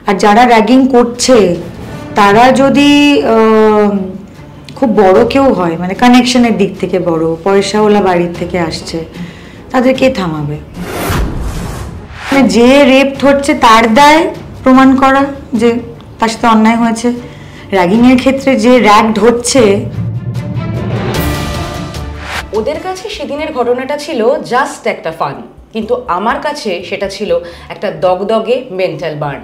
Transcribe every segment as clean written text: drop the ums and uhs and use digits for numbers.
আর যারা র্যাগিং করছে তারা যদি খুব বড় কেউ হয়, মানে কানেকশনের দিক থেকে বড়, পয়সাওয়ালা বাড়ির থেকে আসছে, তাদের কে থামাবে? যে রেপ হচ্ছে তার দায় প্রমাণ করা যে তার সাথে অন্যায় হয়েছে। র্যাগিং এর ক্ষেত্রে যে র্যাগড হচ্ছে, ওদের কাছে সেদিনের ঘটনাটা ছিল জাস্ট একটা ফান, কিন্তু আমার কাছে সেটা ছিল একটা দগদগে মেন্টাল বার্ন।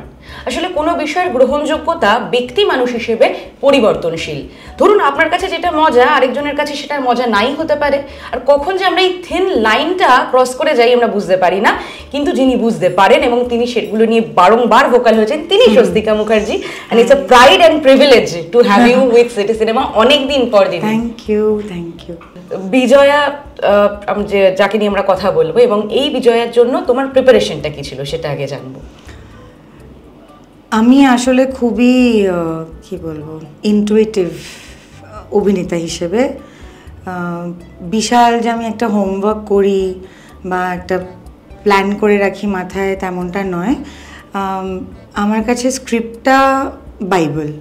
আসলে কোনো বিষয়ের গ্রহণযোগ্যতা ব্যক্তি মানুষ হিসেবে পরিবর্তনশীল। ধরুন আপনার কাছে যেটা মজা আরেকজনের কাছে সেটার মজা নাই হতে পারে, আর কখন যে আমরা এই থিন লাইনটা ক্রস করে যাই আমরা বুঝতে পারি না। কিন্তু যিনি বুঝতে পারেন এবং তিনি সেগুলো নিয়ে বারংবার ভোকাল হয়েছেন তিনি Swastika Mukherjee, and it's a pride and privilege to have you with city cinema অনেক দিন পর। দিন থ্যাংক ইউ। বিজয়া যে যাকে নিয়ে আমরা কথা বলবো, এবং এই বিজয়ার জন্য তোমার প্রিপারেশনটা কি ছিল সেটা আগে জানবো। আমি আসলে খুবই কি বলবো ইনটুইটিভ অভিনেতা হিসেবে। বিশাল যে আমি একটা হোমওয়ার্ক করি বা একটা প্ল্যান করে রাখি মাথায়, তেমনটা নয়। আমার কাছে স্ক্রিপ্টটা বাইবেল,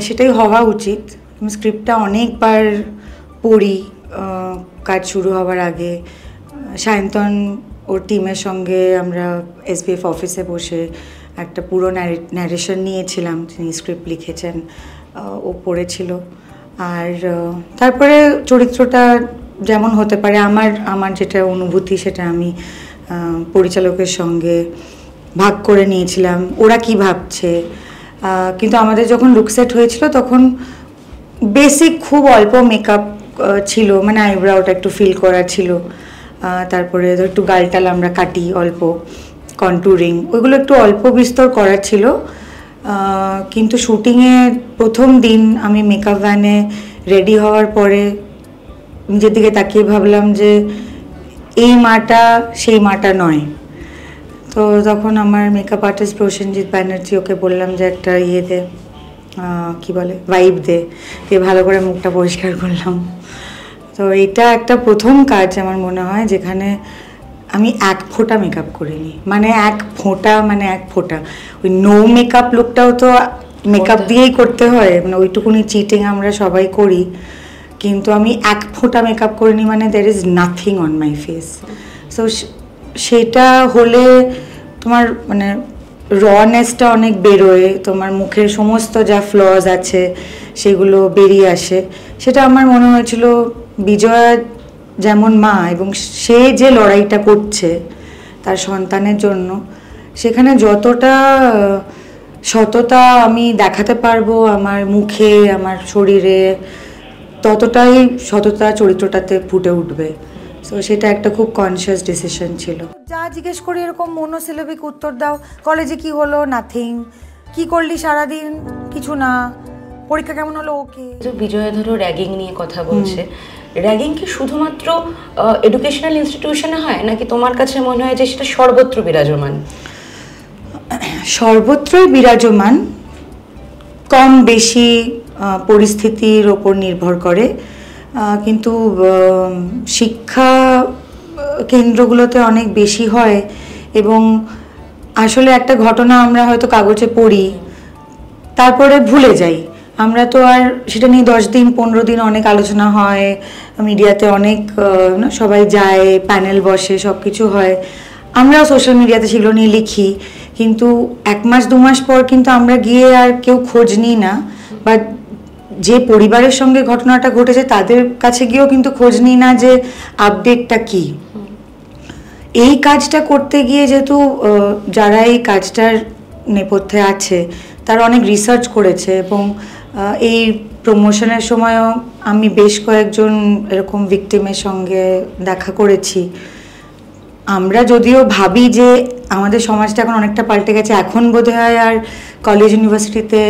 সেটাই হওয়া উচিত। আমি স্ক্রিপ্টটা অনেকবার পড়ি কাজ শুরু হওয়ার আগে। সায়ন্তন ওর টিমের সঙ্গে আমরা এসবিএফ অফিসে বসে একটা পুরো ন্যারেশন নিয়েছিলাম, তিনি স্ক্রিপ্ট লিখেছেন, ও পড়েছিল। আর তারপরে চরিত্রটা যেমন হতে পারে আমার যেটা অনুভূতি সেটা আমি পরিচালকের সঙ্গে ভাগ করে নিয়েছিলাম, ওরা কি ভাবছে। কিন্তু আমাদের যখন লুকসেট হয়েছিল তখন বেসিক খুব অল্প মেকআপ ছিল, মানে আইব্রাউটা একটু ফিল করা ছিল, তারপরে একটু গালটাল আমরা কাটি অল্প, কন্টুরিং ওইগুলো একটু অল্প বিস্তর করা ছিল। কিন্তু শুটিংয়ের প্রথম দিন আমি মেকআপ ভ্যানে রেডি হওয়ার পরে নিজের দিকে তাকিয়ে ভাবলাম যে এই মাটা সেই মাটা নয়। তো তখন আমার মেকআপ আর্টিস্ট প্রসেনজিৎ ব্যানার্জি, ওকে বললাম যে একটা ইয়ে দে, কী বলে, ভাইব দে, দিয়ে ভালো করে মুখটা পরিষ্কার করলাম। তো এটা একটা প্রথম কাজ আমার মনে হয় যেখানে আমি এক ফোঁটা মেকআপ করিনি, মানে এক ফোঁটা। ওই নো মেকআপ লুকটাও তো মেকআপ দিয়েই করতে হয়, মানে ওইটুকুনি চিটিং আমরা সবাই করি, কিন্তু আমি এক ফোঁটা মেকআপ করিনি, মানে there is nothing on my face. So সেটা হলে তোমার মানে রনেসটা অনেক বেরোয়, তোমার মুখের সমস্ত যা ফ্লজ আছে সেগুলো বেরিয়ে আসে। সেটা আমার মনে হয়েছিল বিজয়া যেমন মা এবং সে যে লড়াইটা করছে তার সন্তানের জন্য, সেখানে যতটা সততা আমি দেখাতে পারবো আমার মুখে, আমার শরীরে, ততটাই সততা চরিত্রটাতে ফুটে উঠবে। সো সেটা একটা খুব কনসিয়াস ডিসিশন ছিল। যা জিজ্ঞেস করি এরকম মনোসিলেবিক উত্তর দাও, কলেজে কি হলো, নাথিং, কি করলি সারাদিন, কিছু না, পরীক্ষা কেমন হলো, ওকে। বিজয়া ধরো র্যাগিং নিয়ে কথা বলছে, র্যাগিং কি শুধুমাত্র এডুকেশনাল ইনস্টিটিউশনে হয় নাকি তোমার কাছে মনে হয় যে সেটা সর্বত্র বিরাজমান? সর্বত্রই বিরাজমান, কম বেশি পরিস্থিতির ওপর নির্ভর করে, কিন্তু শিক্ষা কেন্দ্রগুলোতে অনেক বেশি হয়। এবং আসলে একটা ঘটনা আমরা হয়তো কাগজে পড়ি, তারপরে ভুলে যাই। আমরা তো আর সেটা নিয়ে 10 দিন 15 দিন অনেক আলোচনা হয়, মিডিয়াতে অনেক সবাই যায়, প্যানেল বসে, সব কিছু হয়, আমরাও সোশ্যাল মিডিয়াতে সেগুলো নিয়ে লিখি, কিন্তু 1 মাস 2 মাস পর কিন্তু আমরা গিয়ে আর কেউ খোঁজ নিই না, বা যে পরিবারের সঙ্গে ঘটনাটা ঘটেছে তাদের কাছে গিয়েও কিন্তু খোঁজ নিই না যে আপডেটটা কি। এই কাজটা করতে গিয়ে যেহেতু যারা এই কাজটার নেপথ্যে আছে তারা অনেক রিসার্চ করেছে, এবং এই প্রমোশনের সময়ও আমি বেশ কয়েকজন এরকম ভিকটিমের সঙ্গে দেখা করেছি। আমরা যদিও ভাবি যে আমাদের সমাজটা এখন অনেকটা পাল্টে গেছে, এখন বোধহয় আর কলেজ ইউনিভার্সিটিতে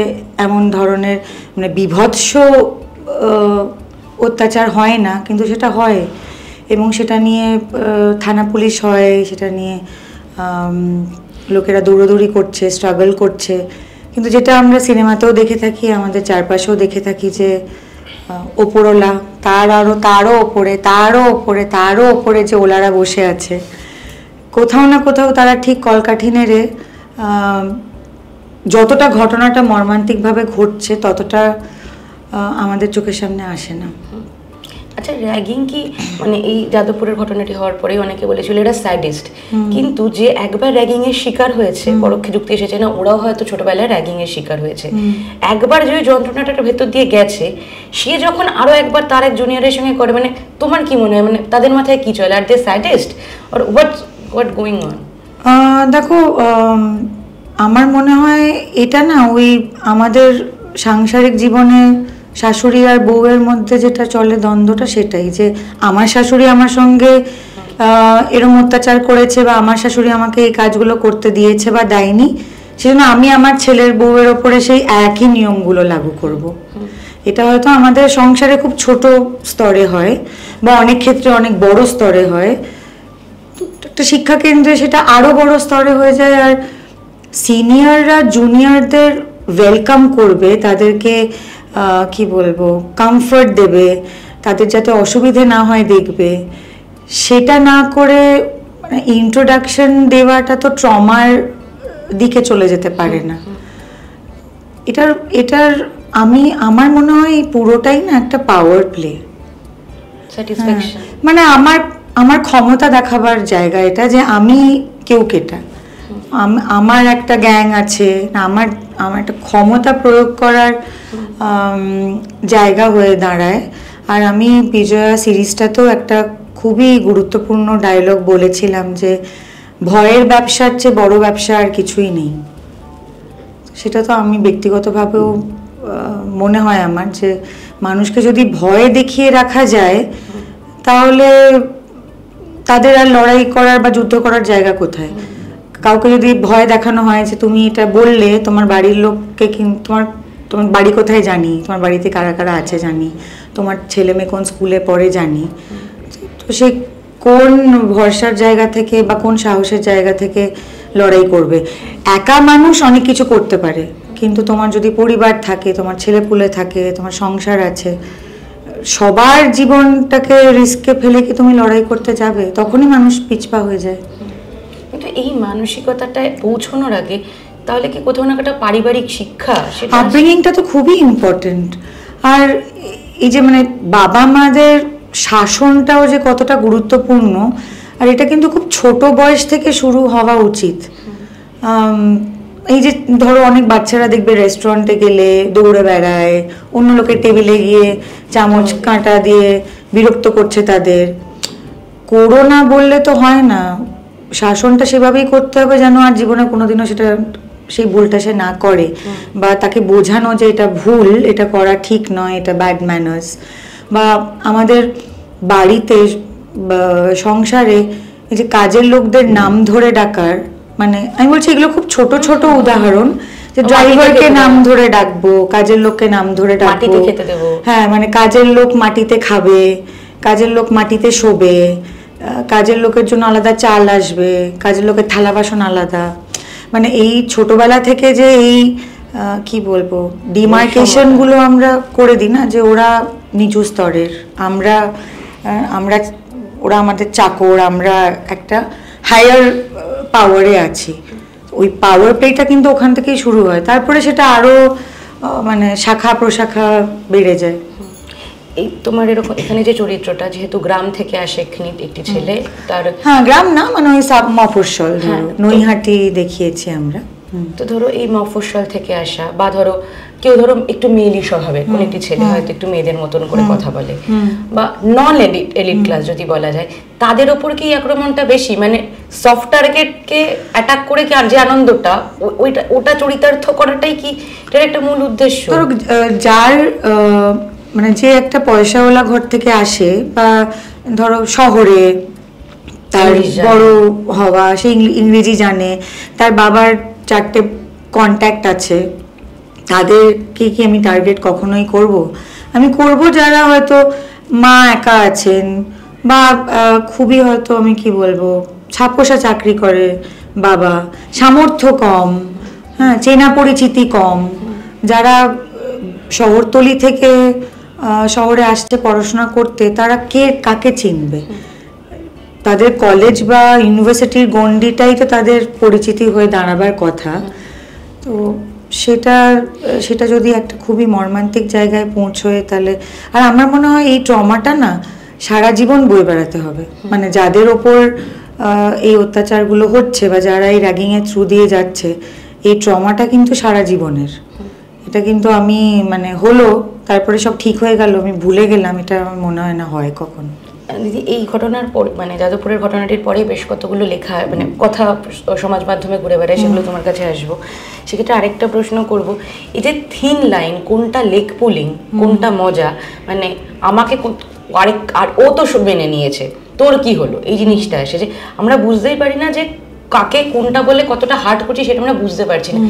এমন ধরনের মানে বিভৎস অত্যাচার হয় না, কিন্তু সেটা হয়, এবং সেটা নিয়ে থানা পুলিশ হয়, সেটা নিয়ে লোকেরা দৌড়োদৌড়ি করছে, স্ট্রাগল করছে। কিন্তু যেটা আমরা সিনেমাতেও দেখে থাকি, আমাদের চারপাশেও দেখে থাকি যে ওপরওয়ালা তারও ওপরে যে ওলারা বসে আছে, কোথাও না কোথাও তারা ঠিক কলকাঠি নেড়ে যতটা ঘটনাটা মর্মান্তিকভাবে ঘটছে ততটা আমাদের চোখের সামনে আসে না। আচ্ছা, র্যাগিং কি মানে এই যাদবপুরের ঘটনাটি হওয়ার পরেই অনেকে বলেছিল এটা স্যাডিস্ট, কিন্তু যে একবার র্যাগিং এর শিকার হয়েছে, পরোক্ষে যুক্তি এসেছে না ওরাও হয়তো ছোটবেলায় র্যাগিং এর শিকার হয়েছে, একবার যে যন্ত্রণাটা ভেতর দিয়ে গেছে সে যখন আরো একবার তার এক জুনিয়রের সঙ্গে করে, মানে তোমার কি মনে হয় মানে তাদের মাথায় কি চলে? আর they sadist or what going on? দেখো, আমার মনে হয় এটা না ওই আমাদের সাংসারিক জীবনে শাশুড়ি আর বউয়ের মধ্যে যেটা চলে দ্বন্দ্বটা, সেটাই যে আমার শাশুড়ি আমার সঙ্গে এরকম অত্যাচার করেছে বা আমার শাশুড়ি আমাকে এই কাজগুলো করতে দিয়েছে বা দেয়নি, সেজন্য আমি আমার ছেলের বউয়ের ওপরে সেই একই নিয়মগুলো লাগু করব। এটা হয়তো আমাদের সংসারে খুব ছোট স্তরে হয় বা অনেক ক্ষেত্রে অনেক বড় স্তরে হয়, একটা শিক্ষা কেন্দ্রে সেটা আরো বড় স্তরে হয়ে যায়। আর সিনিয়ররা জুনিয়রদের ওয়েলকাম করবে, তাদেরকে কি বলবো কমফর্ট দেবে, তাদের যাতে অসুবিধে না হয় দেখবে, সেটা না করে মানে ইন্ট্রোডাকশন দেওয়াটা তো ট্রমার দিকে চলে যেতে পারে না। এটার আমার মনে হয় পুরোটাই না একটা পাওয়ার প্লে, স্যাটিসফ্যাকশন, মানে আমার ক্ষমতা দেখাবার জায়গা এটা, যে আমি কেউ কেটা, আমার একটা গ্যাং আছে, আমার একটা ক্ষমতা প্রয়োগ করার জায়গা হয়ে দাঁড়ায়। আর আমি বিজয়া সিরিজটাতেও একটা খুবই গুরুত্বপূর্ণ ডায়লগ বলেছিলাম যে ভয়ের ব্যবসার চেয়ে বড় ব্যবসা আর কিছুই নেই। সেটা তো আমি ব্যক্তিগতভাবেও মনে হয় আমার, যে মানুষকে যদি ভয় দেখিয়ে রাখা যায় তাহলে তাদের আর লড়াই করার বা যুদ্ধ করার জায়গা কোথায়? কাউকে যদি ভয় দেখানো হয় যে তুমি এটা বললে তোমার বাড়ির লোককে, তোমার বাড়ি কোথায় জানি, তোমার বাড়িতে কারা কারা আছে জানি, তোমার ছেলে মেয়ে কোন স্কুলে পড়ে জানি, তো সে কোন ভরসার জায়গা থেকে বা কোন সাহসের জায়গা থেকে লড়াই করবে? একা মানুষ অনেক কিছু করতে পারে, কিন্তু তোমার যদি পরিবার থাকে, তোমার ছেলেপুলে থাকে, তোমার সংসার আছে, সবার জীবনটাকে রিস্কে ফেলে কি তুমি লড়াই করতে যাবে? তখনই মানুষ পিছপা হয়ে যায়। কিন্তু এই মানসিকতাটায় পৌঁছানোর আগে তাহলে কি কোথাও না একটা পারিবারিক শিক্ষা, সেটা আপব্রিঙ্গিংটা তো খুবই ইম্পর্টেন্ট। আর এই যে মানে বাবা মাদের শাসনটাও যে কতটা গুরুত্বপূর্ণ, আর এটা কিন্তু খুব ছোট বয়স থেকে শুরু হওয়া উচিত। এই যে ধরো অনেক বাচ্চারা দেখবে রেস্টুরেন্টে গেলে দৌড়ে বেড়ায়, অন্য লোকের টেবিলে গিয়ে চামচ কাঁটা দিয়ে বিরক্ত করছে তাদের। করো না বললে তো হয় না, শাসনটা সেভাবেই করতে হবে যেন আর জীবনে কোনোদিনও সেটা সেই ভুলটা সে না করে, বা তাকে বোঝানো যে এটা ভুল, এটা করা ঠিক নয়, এটা ব্যাড ম্যানার্স। বা আমাদের বাড়িতে সংসারে এই যে কাজের লোকদের নাম ধরে ডাকার, মানে আমি বলছি এগুলো খুব ছোট ছোট উদাহরণ, যে ড্রাইভারকে নাম ধরে ডাকবো, কাজের লোককে নাম ধরে ডাকবো, হ্যাঁ মানে কাজের লোক মাটিতে খাবে, কাজের লোক মাটিতে শোবে, কাজের লোকের জন্য আলাদা চাল আসবে, কাজের লোকের থালা বাসন আলাদা। মানে এই ছোটবেলা থেকে যে এই কি বলবো ডিমার্কেশন গুলো আমরা করে দিই না, যে ওরা নিচু স্তরের, আমরা ওরা আমাদের চাকর, আমরা একটা হায়ার পাওয়ারে আছি। ওই পাওয়ার প্লেটা কিন্তু ওখান থেকেই শুরু হয়, তারপরে সেটা আরো মানে শাখা প্রশাখা বেড়ে যায়। এই তোমার এরকম এখানে যে চরিত্রটা, যেহেতু গ্রাম থেকে আসে একটি ছেলে, তার হ্যাঁ গ্রাম না মানে ওই সাব মফস্বল, নৈহাটি দেখিয়েছি আমরা। তো ধরো এই মফস্বল থেকে আসা, বা ধরো কেউ ধরো একটু মেয়েলি স্বভাবের কোন একটি ছেলে হয়তো একটু মেয়েদের মতন করে কথা বলে, বা নন এলিট ক্লাস যদি বলা যায়, তাদের ওপর কি আক্রমণটা বেশি? মানে সফট টার্গেটকে অ্যাটাক করে কি আর যে আনন্দটা ওটা চরিতার্থ করাটাই কি এটার একটা মূল উদ্দেশ্য? যার মানে যে একটা পয়সাওয়ালা ঘর থেকে আসে, বা ধরো শহরে তার বড় হওয়া, সে ইংরেজি জানে, তার বাবার 4টে কন্ট্যাক্ট আছে, তাদেরকে কি আমি টার্গেট কখনোই করব? আমি করব যারা হয়তো মা একা আছেন, বা খুবই হয়তো আমি কি বলবো ছাপোষা চাকরি করে বাবা, সামর্থ্য কম, হ্যাঁ চেনা পরিচিতি কম, যারা শহরতলি থেকে শহরে আসছে পড়াশোনা করতে, তারা কাকে চিনবে? তাদের কলেজ বা ইউনিভার্সিটির গণ্ডিটাই তো তাদের পরিচিতি হয়ে দাঁড়াবার কথা। তো তো সেটা সেটা যদি একটা খুবই মর্মান্তিক জায়গায় পৌঁছয় তাহলে, আর আমার মনে হয় এই ট্রমাটা না সারা জীবন বয়ে বেড়াতে হবে। মানে যাদের ওপর এই অত্যাচারগুলো হচ্ছে বা যারা এই র্যাগিংয়ের থ্রু দিয়ে যাচ্ছে, এই ট্রমাটা কিন্তু সারা জীবনের। এটা কিন্তু আমি মানে হলো তারপরে সব ঠিক হয়ে গেল, আমি ভুলে গেলাম, এটা আমার মনে হয় না হয় কখনো। দিদি, এই ঘটনার পর মানে যাদবপুরের ঘটনাটির পরে বেশ কতগুলো লেখা মানে কথা সমাজ মাধ্যমে ঘুরে বেড়ায়, সেগুলো তোমার কাছে আসবো। সেক্ষেত্রে আরেকটা প্রশ্ন করব, এই যে থিন লাইন, কোনটা লেগ পুলিং কোনটা মজা, মানে আমাকে আরেক আর ও তো মেনে নিয়েছে, তোর কি হলো, এই জিনিসটা আসে যে আমরা বুঝতেই পারি না যে কাকে কোনটা বলে কতটা হার্ট করছি, সেটা আমরা বুঝতে পারছি না।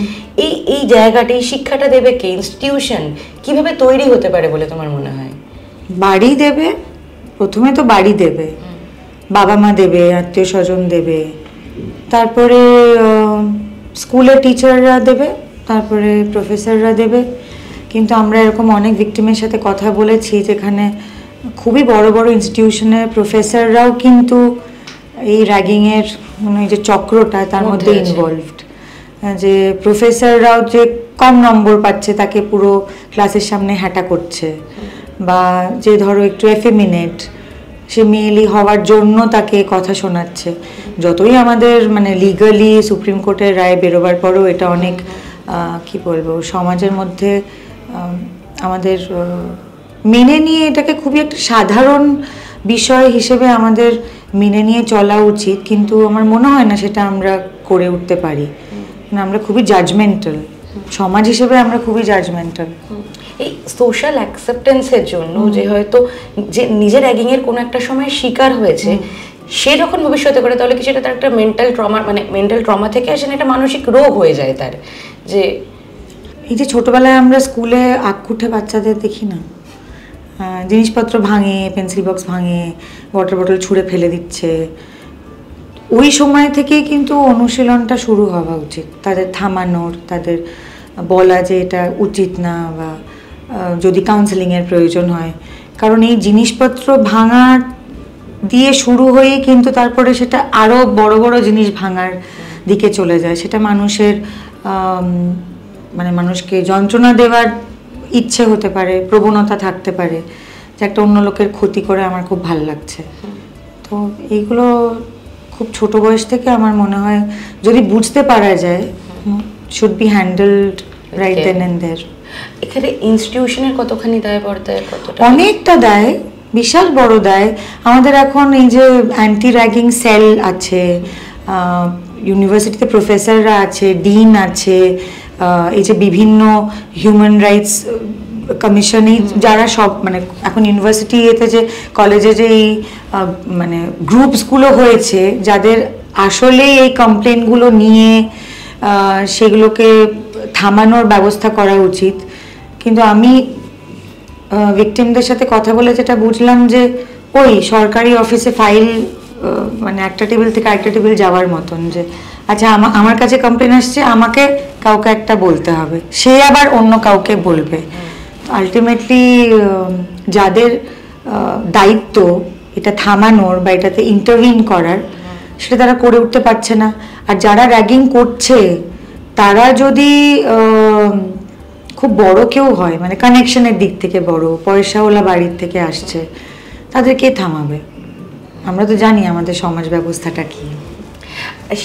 এই জায়গাটা, এই শিক্ষাটা দেবে কে, ইনস্টিটিউশন কিভাবে তৈরি হতে পারে বলে তোমার মনে হয়? বাড়ি দেবে, প্রথমে তো বাড়ি দেবে, বাবা মা দেবে, আত্মীয় স্বজন দেবে, তারপরে স্কুলের টিচাররা দেবে, তারপরে প্রফেসররা দেবে। কিন্তু আমরা এরকম অনেক ভিক্টিমের সাথে কথা বলেছি যেখানে খুবই বড় বড় ইনস্টিটিউশনের প্রফেসররাও কিন্তু এই র্যাগিংয়ের মানে যে চক্রটা তার মধ্যে ইনভলভড। যে প্রফেসররাও যে কম নম্বর পাচ্ছে তাকে পুরো ক্লাসের সামনে হ্যাটা করছে, বা যে ধরো একটু এফেমিনেট সে মেয়েলি হওয়ার জন্য তাকে কথা শোনাচ্ছে। যতই আমাদের মানে লিগালি সুপ্রিম কোর্টের রায় বেরোবার পরও এটা অনেক কি বলবো সমাজের মধ্যে আমাদের মেনে নিয়ে এটাকে খুবই একটা সাধারণ বিষয় হিসেবে আমাদের মেনে নিয়ে চলা উচিত, কিন্তু আমার মনে হয় না সেটা আমরা করে উঠতে পারি। আমরা খুবই জাজমেন্টাল সমাজ হিসেবে, আমরা খুবই জাজমেন্টাল। এই সোশ্যাল অ্যাকসেপ্টেন্সের জন্য যে হয়তো যে নিজের র্যাগিংয়ের কোনো একটা সময় শিকার হয়েছে, সে যখন ভবিষ্যতে করে তাহলে কি সেটা তার একটা মেন্টাল ট্রমা, মানে মেন্টাল ট্রমা থেকে আসে না, একটা মানসিক রোগ হয়ে যায় তার। যে এই যে ছোটবেলায় আমরা স্কুলে আঁকুঠে বাচ্চাদের দেখি না, জিনিসপত্র ভাঙে, পেন্সিল বক্স ভাঙে, ওয়াটার বোতল ছুঁড়ে ফেলে দিচ্ছে, ওই সময় থেকেই কিন্তু অনুশীলনটা শুরু হওয়া উচিত, তাদের থামানোর, তাদের বলা যে এটা উচিত না, বা যদি কাউন্সেলিংয়ের প্রয়োজন হয়। কারণ এই জিনিসপত্র ভাঙার দিয়ে শুরু হয়ে কিন্তু তারপরে সেটা আরও বড় বড় জিনিস ভাঙার দিকে চলে যায়। সেটা মানুষের মানে মানুষকে যন্ত্রণা দেওয়ার ইচ্ছে হতে পারে, প্রবণতা থাকতে পারে, যে একটা অন্য লোকের ক্ষতি করে আমার খুব ভালো লাগছে। তো এইগুলো খুব ছোট বয়স থেকে আমার মনে হয় যদি বুঝতে পারা যায়, should be handled right then and there. এখানে ইনস্টিটিউশনের কতখানি দায়বদ্ধতা? অনেকটা দায়, বিশাল বড় দায়। আমাদের এখন এই যে অ্যান্টি র্যাগিং সেল আছে, ইউনিভার্সিটিতে প্রফেসররা আছে, ডিন আছে, এই যে বিভিন্ন হিউম্যান রাইটস কমিশনে যারা সব মানে এখন ইউনিভার্সিটি এতে যে কলেজে যে এই মানে গ্রুপসগুলো হয়েছে যাদের আসলে এই কমপ্লেনগুলো নিয়ে সেগুলোকে থামানোর ব্যবস্থা করা উচিত। কিন্তু আমি ভিকটিমদের সাথে কথা বলে যেটা বুঝলাম যে ওই সরকারি অফিসে ফাইল মানে একটা টেবিল থেকে আরেকটা টেবিল যাওয়ার মতন, যে আচ্ছা আমার কাছে কমপ্লেন আসছে, আমাকে কাউকে একটা বলতে হবে, সে আবার অন্য কাউকে বলবে। আলটিমেটলি যাদের দায়িত্ব এটা থামানোর বা এটাতে ইন্টারভিন করার, সেটা তারা করে উঠতে পারছে না। আর যারা র্যাগিং করছে তারা যদি খুব বড় কেউ হয়, মানে কানেকশনের দিক থেকে বড়, পয়সাওয়ালা বাড়ির থেকে আসছে, তাদের কে থামাবে? আমরা তো জানি আমাদের সমাজ ব্যবস্থাটা কি।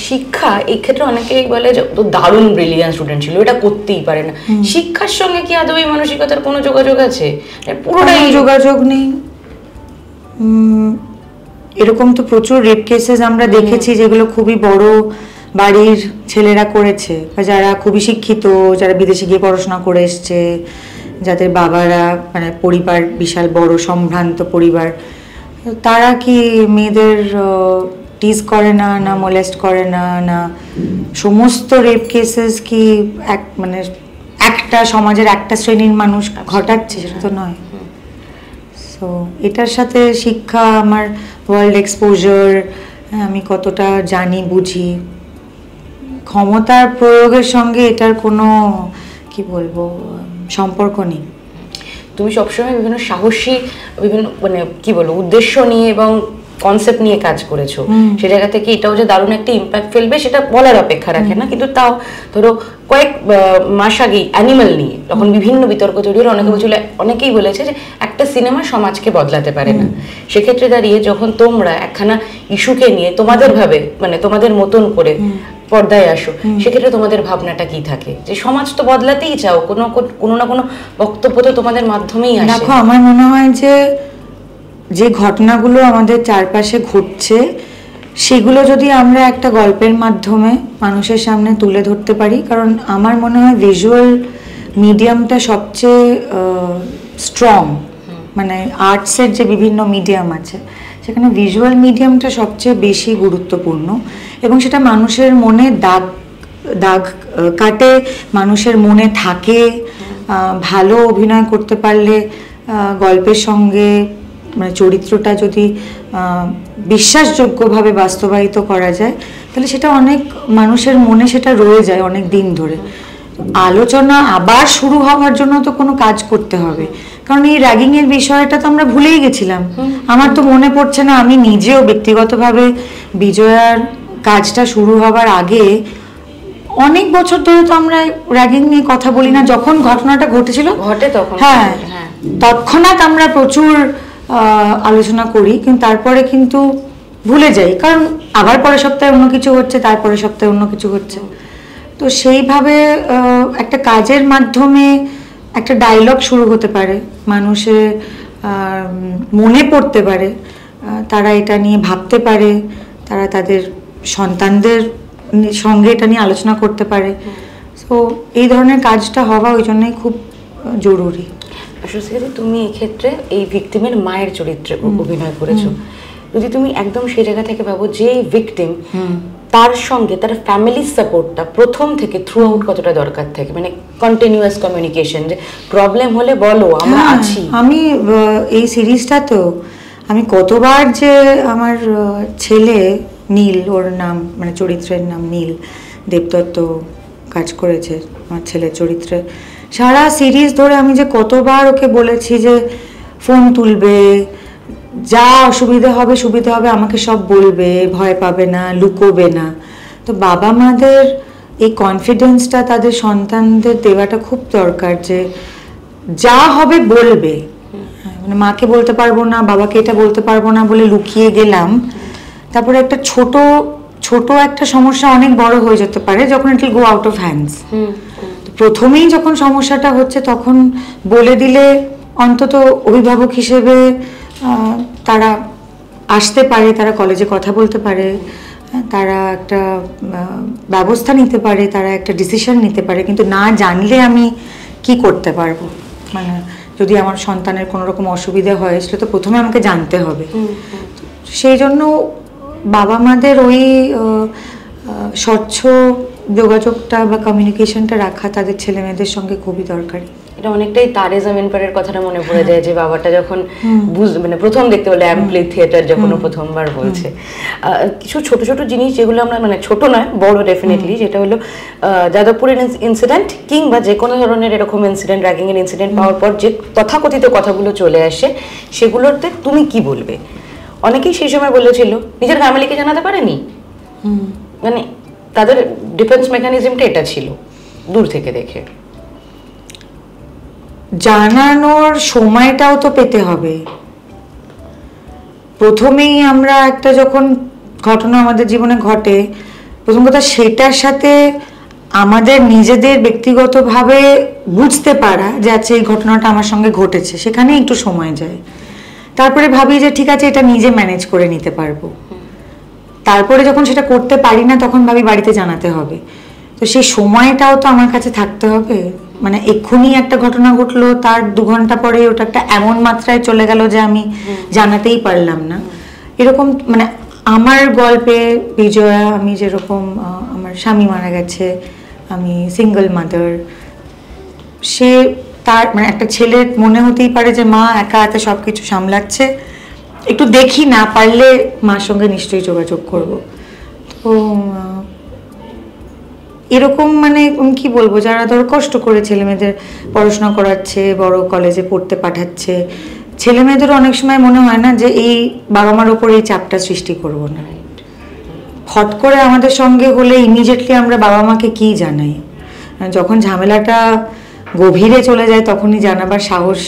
শিক্ষা এই ক্ষেত্রে অনেকেই বলে যে তো দারুণ ব্রিলিয়ান্ট স্টুডেন্ট ছিল, এটা করতেই পারে না। শিক্ষার সঙ্গে কি আদৌ এই মানসিকতার কোনো যোগাযোগ আছে? পুরোটাই যোগাযোগ নেই। এরকম তো প্রচুর রেপ কেসেস আমরা দেখেছি যেগুলো খুবই বড় বাড়ির ছেলেরা করেছে, বা যারা খুবই শিক্ষিত, যারা বিদেশে গিয়ে পড়াশোনা করে এসছে, যাদের বাবারা মানে পরিবার বিশাল বড় সম্ভ্রান্ত পরিবার, তারা কি মেয়েদের টিজ করে না, না মোলেস্ট করে না? না সমস্ত রেপ কেসেস কি এক মানে একটা সমাজের একটা শ্রেণীর মানুষ ঘটাচ্ছে? সেটা তো নয়। সো এটার সাথে শিক্ষা, আমার ওয়ার্ল্ড এক্সপোজার, আমি কতটা জানি বুঝি, ক্ষমতার প্রয়োগের সঙ্গে এটার কোনো কি বলবো সম্পর্ক নেই। তুমি সবসময় বিভিন্ন সাহসী, বিভিন্ন মানে কি বলবো উদ্দেশ্য নিয়ে এবং কনসেপ্ট নিয়ে কাজ করেছো, সে জায়গা থেকে এটাও যে দারুণ একটা ইম্প্যাক্ট ফেলবে সেটা বলার অপেক্ষা রাখে না। কিন্তু তাও ধরো কয়েক মাস আগেই অ্যানিমাল নিয়ে তখন বিভিন্ন বিতর্ক তৈরি হলো, অনেকেই বলেছে যে একটা সিনেমা সমাজকে বদলাতে পারে না। সেক্ষেত্রে দাঁড়িয়ে যখন তোমরা একখানা ইস্যুকে নিয়ে তোমাদের ভাবে মানে তোমাদের মতন করে পর্দায় আসো, সেক্ষেত্রে তোমাদের ভাবনাটা কি থাকে? যে সমাজ তো বদলাতেই চাও, কোনো না কোনো বক্তব্য তো তোমাদের মাধ্যমেই আসে। দেখো, আমার মনে হয় যে ঘটনাগুলো আমাদের চারপাশে ঘটছে সেগুলো যদি আমরা একটা গল্পের মাধ্যমে মানুষের সামনে তুলে ধরতে পারি, কারণ আমার মনে হয় ভিজুয়াল মিডিয়ামটা সবচেয়ে স্ট্রং, মানে আর্টসের যে বিভিন্ন মিডিয়াম আছে সেখানে ভিজুয়াল মিডিয়ামটা সবচেয়ে বেশি গুরুত্বপূর্ণ, এবং সেটা মানুষের মনে দাগ কাটে, মানুষের মনে থাকে। ভালো অভিনয় করতে পারলে গল্পের সঙ্গে মানে চরিত্রটা যদি বিশ্বাসযোগ্যভাবে বাস্তবায়িত করা যায় তাহলে সেটা অনেক মানুষের মনে সেটা রয়ে যায় অনেক দিন ধরে। আলোচনা আবার শুরু হওয়ার জন্য তো কোনো কাজ করতে হবে, কারণ এই র্যাগিং এর বিষয়টা তো আমরা ভুলেই গেছিলাম। আমার তো মনে পড়ছে না, আমি নিজেও ব্যক্তিগতভাবে বিজয়ার কাজটা শুরু হবার আগে অনেক বছর ধরে তো আমরা র্যাগিং নিয়ে কথা বলি না। যখন ঘটনাটা ঘটেছিল তখন হ্যাঁ তৎক্ষণাৎ আমরা প্রচুর আলোচনা করি, কিন্তু তারপরে কিন্তু ভুলে যাই, কারণ আবার পরের সপ্তাহে অন্য কিছু হচ্ছে, তারপরের সপ্তাহে অন্য কিছু হচ্ছে। তো সেইভাবে একটা কাজের মাধ্যমে একটা ডায়লগ শুরু হতে পারে, মানুষের মনে পড়তে পারে, তারা এটা নিয়ে ভাবতে পারে, তারা তাদের সন্তানদের সঙ্গে এটা নিয়ে আলোচনা করতে পারে। তো এই ধরনের কাজটা হওয়া ওই জন্যই খুব জরুরি। সুস্মিতা, তুমি এক্ষেত্রে এই ভিকটিমের মায়ের চরিত্রে অভিনয় করেছো। যদি তুমি একদম সেই জায়গা থেকে ভাবো যে এই ভিকটিম, তার সঙ্গে তার ফ্যামিলির সাপোর্টটা প্রথম থেকে থ্রু আউট কতটা দরকার থাকে, মানে কন্টিনিউয়াস কমিউনিকেশন, যে প্রবলেম হলে বলো আমরা আছি। আমি এই সিরিজটা তো আমি কতবার যে আমার ছেলে নীল, ওর নাম মানে চরিত্রের নাম নীল দেবদত্ত কাজ করেছে আমার ছেলের চরিত্রে, সারা সিরিজ ধরে আমি যে কতবার ওকে বলেছি যে ফোন তুলবে, যা অসুবিধা হবে সুবিধা হবে আমাকে সব বলবে, ভয় পাবে না, লুকোবে না। তো বাবা মাদের এই কনফিডেন্সটা তাদের সন্তানদের দেওয়াটা খুব দরকার, যে যা হবে বলবে। মানে মাকে বলতে পারবো না, বাবাকে এটা বলতে পারবো না বলে লুকিয়ে গেলাম, তারপরে একটা ছোট একটা সমস্যা অনেক বড় হয়ে যেতে পারে যখন it will go out of hands. প্রথমেই যখন সমস্যাটা হচ্ছে তখন বলে দিলে অন্তত অভিভাবক হিসেবে তারা আসতে পারে, তারা কলেজে কথা বলতে পারে, তারা একটা ব্যবস্থা নিতে পারে, তারা একটা ডিসিশন নিতে পারে। কিন্তু না জানলে আমি কি করতে পারবো? মানে যদি আমার সন্তানের কোনো রকম অসুবিধা হয় সেটা তো প্রথমে আমাকে জানতে হবে। সেই জন্য বাবা মাদের ওই স্বচ্ছ যোগাযোগটা বা কমিউনিকেশনটা রাখা তাদের ছেলে মেয়েদের সঙ্গে খুবই দরকারি। এটা অনেকটাই তারে জামিন পারের কথাটা মনে পড়ে যায়, যে বাবাটা যখন মানে প্রথম দেখতে বলে অ্যাম্পলি থিয়েটার যখন প্রথমবার বলছে, কিছু ছোট ছোট জিনিস যেগুলো আমরা মানে ছোট নয় বড় ডেফিনেটলি, যেটা হলো যাদবপুরের ইনসিডেন্ট কিংবা যে কোনো ধরনের এরকম ইনসিডেন্ট, র্যাগিং এর ইনসিডেন্ট পাওয়ার পর যে তথাকথিত কথাগুলো চলে আসে সেগুলোতে তুমি কি বলবে? অনেকেই সেই সময় বলেছিল নিজের ফ্যামিলিকে জানাতে পারেনি, মানে তাদের ডিফেন্স মেকানিজমটা এটা ছিল দূর থেকে দেখে। জানানোর সময়টাও তো পেতে হবে। প্রথমেই আমরা একটা যখন ঘটনা আমাদের জীবনে ঘটে, প্রথম কথা সেটার সাথে আমাদের নিজেদের ব্যক্তিগতভাবে বুঝতে পারা যে আচ্ছা এই ঘটনাটা আমার সঙ্গে ঘটেছে, সেখানে একটু সময় যায়। তারপরে ভাবি যে ঠিক আছে এটা নিজে ম্যানেজ করে নিতে পারবো। তারপরে যখন সেটা করতে পারি না তখন ভাবি বাড়িতে জানাতে হবে। তো সেই সময়টাও তো আমার কাছে থাকতে হবে। মানে এক্ষুনি একটা ঘটনা ঘটলো, তার 2 ঘন্টা পরে ওটা একটা এমন মাত্রায় চলে গেল যে আমি জানাতেই পারলাম না। এরকম মানে আমার গল্পে বিজয়া, আমি যেরকম আমার স্বামী মারা গেছে, আমি সিঙ্গল মাদার, সে তার মানে একটা ছেলের মনে হতেই পারে যে মা একা হাতে সব কিছু সামলাচ্ছে, একটু দেখি, না পারলে মার সঙ্গে নিশ্চয়ই যোগাযোগ করব। তো এরকম মানে কি বলবো, যারা ধরো কষ্ট করে ছেলে মেয়েদের পড়াশোনা করাচ্ছে, বড় কলেজে পড়তে পাঠাচ্ছে, ছেলে মেয়েদের অনেক সময় মনে হয় না যে এই বাবা মার ওপর এই চাপটা সৃষ্টি করব না, হট করে আমাদের সঙ্গে হলে ইমিডিয়েটলি আমরা বাবা মাকে কি জানাই, যখন ঝামেলাটা গভীরে চলে যায় তখনই জানাবার সাহস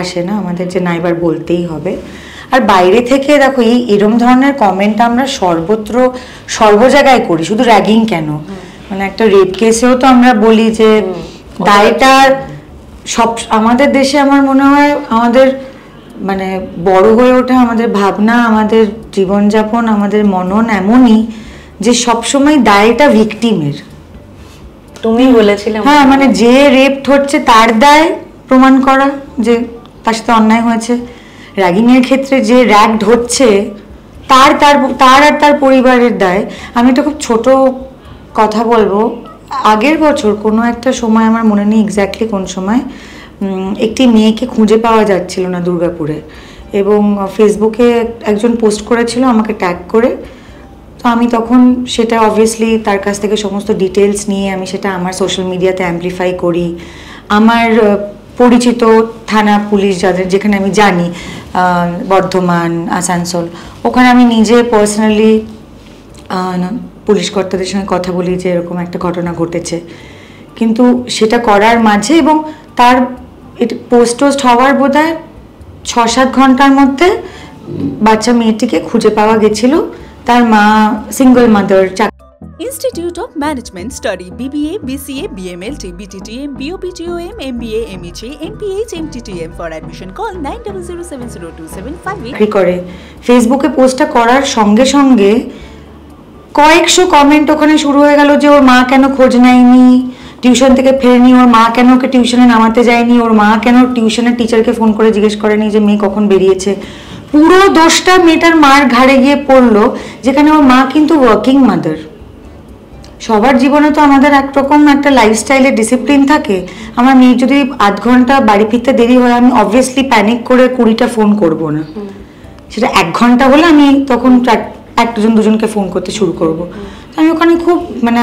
আসে না আমাদের যে না এবার বলতেই হবে। আর বাইরে থেকে দেখো এরম ধরনের কমেন্ট আমরা সর্বত্র সর্ব জায়গায় করি, শুধু র্যাগিং কেন, মানে একটা রেপ কেসেও তো আমরা বলি যে দায়টা সব আমাদের দেশে। আমার মনে হয় আমাদের মানে বড় হয়ে ওঠা, আমাদের ভাবনা, আমাদের জীবনযাপন, আমাদের মনন এমনই যে সবসময় দায়টা ভিকটিমের। তুমি বলেছিলে হ্যাঁ, মানে যে রেপড হচ্ছে তার দায় প্রমাণ করা যে তার সাথে অন্যায় হয়েছে, র্যাগিং এর ক্ষেত্রে যে র্যাগড হচ্ছে তার তার তার আর তার পরিবারের দায়। আমি একটা খুব ছোট কথা বলবো, আগের বছর কোনো একটা সময়, আমার মনে নেই এক্স্যাক্টলি কোন সময়, একটি মেয়েকে খুঁজে পাওয়া যাচ্ছিল না দুর্গাপুরে, এবং ফেসবুকে একজন পোস্ট করেছিল আমাকে ট্যাগ করে। তো আমি তখন সেটা অবভিয়াসলি তার কাছ থেকে সমস্ত ডিটেলস নিয়ে আমি সেটা আমার সোশ্যাল মিডিয়াতে অ্যাম্প্লিফাই করি। আমার পরিচিত থানা পুলিশ যাদের, যেখানে আমি জানি, বর্ধমান, আসানসোল, ওখানে আমি নিজে পার্সোনালি পুলিশ কর্তাদের সঙ্গে কথা বলি যে এরকম একটা ঘটনা ঘটেছে। কিন্তু সেটা করার মাঝে এবং তার পোস্ট হওয়ার বোধহয় 6-7 ঘন্টার মধ্যে বাচ্চা মেয়েটিকে খুঁজে পাওয়া গেছিল। তার মা single mother. Institute of Management Study BBA, BCA, BMLT, BTTM, BOPTOM, MBA, MEHA, MPH, MTTM. For admission call 90070275. করে ফেসবুকে পোস্টটা করার সঙ্গে সঙ্গে কয়েকশো কমেন্ট ওখানে শুরু হয়ে গেল যে ওর মা কেন খোঁজ নেয়নি, টিউশন থেকে ফেরেনি, ওর মা কেন ওকে টিউশনে নামাতে যায়নি, ওর মা কেন টিউশনের টিচারকে ফোন করে জিজ্ঞেস করেনি যে মেয়ে কখন বেরিয়েছে। পুরো দোষটা মেয়েটার মার ঘাড়ে গিয়ে পড়লো, যেখানে ওর মা কিন্তু ওয়ার্কিং মাদার। সবার জীবনে তো আমাদের একরকম একটা লাইফস্টাইলের ডিসিপ্লিন থাকে। আমার মেয়ে যদি আধ ঘন্টা বাড়ি ফিরতে দেরি হয়, আমি অবভিয়াসলি প্যানিক করে 20টা ফোন করব না, সেটা 1 ঘন্টা হলে আমি তখন একজন দুজনকে ফোন করতে শুরু করব। আমি ওখানে খুব মানে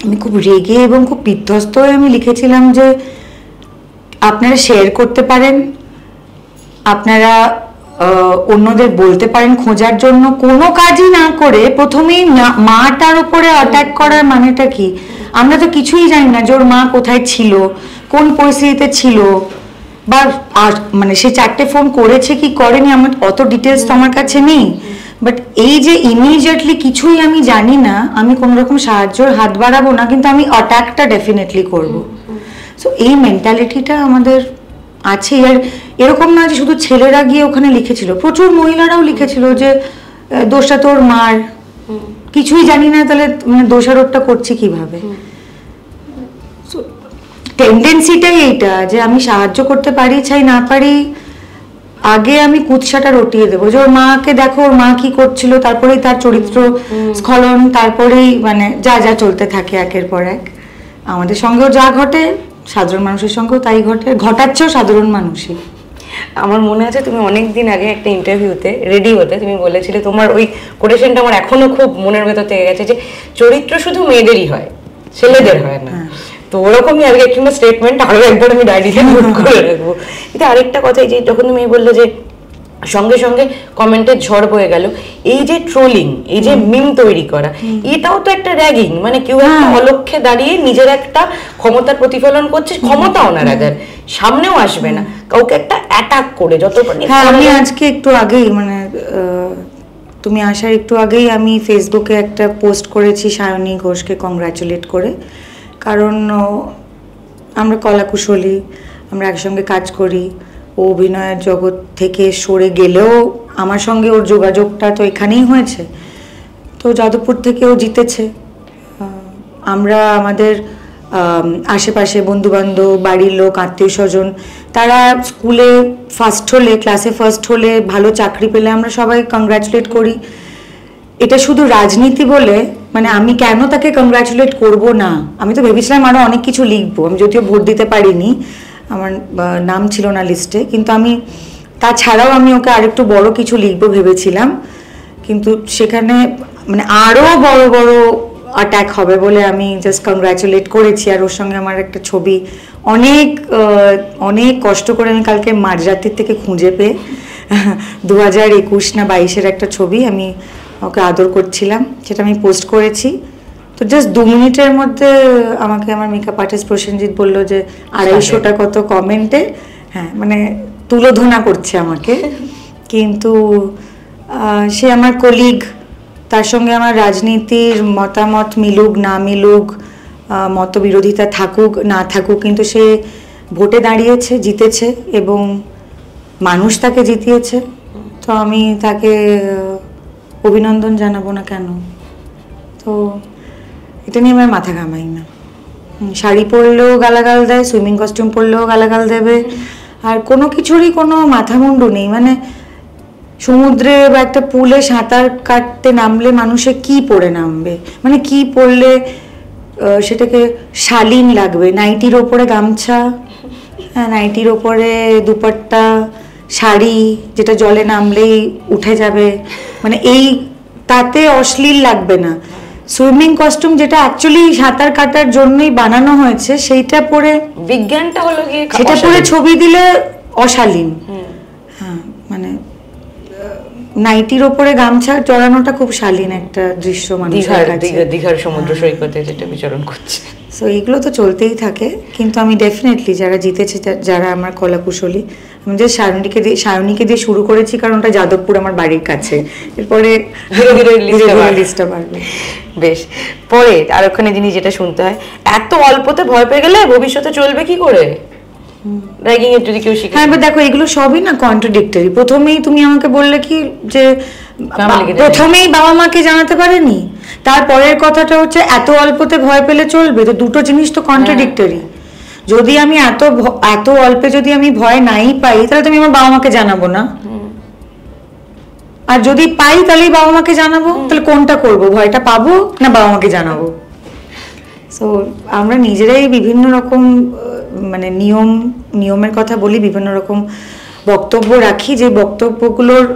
আমি খুব রেগে এবং খুব বিধ্বস্ত হয়ে আমি লিখেছিলাম যে আপনারা শেয়ার করতে পারেন, আপনারা অন্যদের বলতে পারেন খোঁজার জন্য, কোনো কাজই না করে প্রথমেই মাটার উপরে অ্যাটাক করার মানেটা কি? আমরা তো কিছুই জানি না যে ওর মা কোথায় ছিল, কোন পরিস্থিতিতে ছিল, বা মানে সে 4টে ফোন করেছে কি করেনি, আমার অত ডিটেলস তো আমার কাছে নেই। বাট এই যে ইমিডিয়েটলি কিছুই আমি জানি না, আমি কোনো রকম সাহায্যের হাত বাড়াবো না, কিন্তু আমি অ্যাটাকটা ডেফিনেটলি করব। সো এই মেন্টালিটিটা আমাদের আছে। আর এরকম না যে শুধু ছেলেরা গিয়ে ওখানে লিখেছিল, প্রচুর মহিলারাও লিখেছিল যে দোষটা তোর মার, কিছুই জানি না তাহলে মানে দোষারোপটা করছি কিভাবে। টেন্ডেন্সিটাই এইটা যে আমি সাহায্য করতে পারি চাই না পারি, আগে আমি কুৎসাটা রটিয়ে দেবো যে ওর মাকে দেখো, ওর মা কি করছিল, তারপরেই তার চরিত্র স্খলন, তারপরেই মানে যা যা চলতে থাকে একের পর এক। আমাদের সঙ্গেও যা ঘটে সাধারণ মানুষের সঙ্গেও তাই ঘটাচ্ছেও সাধারণ মানুষই। আমার মনে আছে তুমি অনেকদিন আগে একটা ইন্টারভিউতে রেডি হতে তুমি বলেছিলে, তোমার ওই কোটেশনটা আমার এখনো খুব মনের ভেতর থেকে গেছে, যে চরিত্র শুধু মেয়েদেরই হয়, ছেলেদের হয় না। তো ওরকমই আগে একটা স্টেটমেন্ট আরো একবার আমি ডায়েরিতে নোট করে রাখবো। এটা আরেকটা কথা, এই যে যখন তুমি বললে যে সঙ্গে সঙ্গে কমেন্টের ঝড় বয়ে গেল, এই যে ট্রোলিং, এই যে মিম তৈরি করা, এটাও তো একটা র্যাগিং। মানে কেউ একটা অলক্ষ্যে দাঁড়িয়ে নিজের একটা ক্ষমতার প্রতিফলন করছে, ক্ষমতাও না রাজার, সামনেও আসবে না, কাউকে একটা অ্যাটাক করে যত। হ্যাঁ, আমি আজকে একটু আগেই মানে তুমি আসার একটু আগেই আমি ফেসবুকে একটা পোস্ট করেছি সায়নী ঘোষকে কংগ্রাচুলেট করে, কারণ আমরা কলাকুশলী, আমরা একসঙ্গে কাজ করি। ও অভিনয়ের জগৎ থেকে সরে গেলেও আমার সঙ্গে ওর যোগাযোগটা তো এখানেই হয়েছে। তো যাদবপুর থেকে ও জিতেছে। আমরা আমাদের আশেপাশে বন্ধুবান্ধব, বাড়ির লোক, আত্মীয় স্বজন, তারা স্কুলে ফার্স্ট হলে, ক্লাসে ফার্স্ট হলে, ভালো চাকরি পেলে আমরা সবাই কংগ্রাচুলেট করি। এটা শুধু রাজনীতি বলে মানে আমি কেন তাকে কংগ্রাচুলেট করব না? আমি তো ভেবেছিলাম আরও অনেক কিছু লিখবো, আমি যদিও ভোট দিতে পারিনি, আমার নাম ছিল না লিস্টে, কিন্তু আমি তাছাড়াও আমি ওকে আরেকটু বড় কিছু লিখবো ভেবেছিলাম। কিন্তু সেখানে মানে আরও বড় বড় অ্যাটাক হবে বলে আমি জাস্ট কংগ্রাচুলেট করেছি। আর ওর সঙ্গে আমার একটা ছবি অনেক কষ্ট করে আমি কালকে মাঝরাতের থেকে খুঁজে পেয়ে 2021 না 22-এর একটা ছবি আমি ওকে আদর করছিলাম, সেটা আমি পোস্ট করেছি। তো জাস্ট 2 মিনিটের মধ্যে আমাকে আমার মেকআপ আর্টিস্ট প্রসেনজিৎ বললো যে 250টা কত কমেন্টে, হ্যাঁ মানে তুলোধনা করছে আমাকে। কিন্তু সে আমার কলিগ, তার সঙ্গে আমার রাজনীতির মতামত মিলুক না মিলুক, মতবিরোধিতা থাকুক না থাকুক, কিন্তু সে ভোটে দাঁড়িয়েছে, জিতেছে এবং মানুষ তাকে জিতিয়েছে। তো আমি তাকে অভিনন্দন জানাবো না কেন? তো এটা নিয়ে আমার মাথা ঘামাই না। শাড়ি পরলেও গালাগাল দেয়, সুইমিং কস্টিউম পরলেও গালাগাল দেবে, আর কোনো কিছুরই কোনো মাথামুন্ডু নেই। মানে সমুদ্রে বা একটা পুলে সাঁতার কাটতে নামলে মানুষে কি পরে নামবে, মানে কি পরলে সেটাকে শালীন লাগবে? নাইটির ওপরে গামছা, হ্যাঁ নাইটির ওপরে দুপাট্টা, শাড়ি যেটা জলে নামলেই উঠে যাবে, মানে এই তাতে অশ্লীল লাগবে না। সুইমিং কস্টিউম যেটা অ্যাকচুয়ালি সাঁতার কাটার জন্যই বানানো হয়েছে, সেইটা পরে বিজ্ঞানটা হলো গিয়ে সেটা পরে ছবি দিলে অশালীন। হ্যাঁ মানে নাইটির ওপরে গামছা জড়ানোটা খুব শালীন একটা দৃশ্য মানুষের কাছে। দীঘার সমুদ্র সৈকতে যেটা বিচরণ করছে, সো এগুলো তো চলতেই থাকে। কিন্তু আমি ডেফিনেটলি যারা জিতেছে, যারা আমার কলাকুশলী, আমি যে সায়নীকে দিয়ে শুরু করেছি কারণ ওটা যাদবপুর আমার বাড়ির কাছে, এরপরে ধীরে ধীরে লিস্টটা বাড়বে। বেশ, পরে আর ওখানে জিনিস যেটা শুনতে হয়, এত অল্পতে ভয় পেয়ে গেলে ভবিষ্যতে চলবে কি করে? র্যাগিং এর যদি কেউ শিখে, হ্যাঁ দেখো এগুলো সবই না কন্ট্রাডিক্টরি। প্রথমেই তুমি আমাকে বললে কি যে প্রথমেই বাবা মাকে জানাতে পারেনি, তারপরের কথাটা হচ্ছে এত অল্পতে ভয় পেলে চলবে। তো দুটো জিনিস তো কন্ট্রাডিক্টরি। যদি আমি এত অল্পে যদি আমি ভয় নাই পাই, তাহলে তুমি আমার বাবা মাকে জানাবো না, আর যদি পাই তাহলেই বাবা মাকে জানাবো। তাহলে কোনটা করব, ভয়টা পাবো না বাবা মাকে জানাবো? সো আমরা নিজেরাই বিভিন্ন রকম মানে নিয়মের কথা বলি, বিভিন্ন রকম বক্তব্য রাখি, যে বক্তব্যগুলোর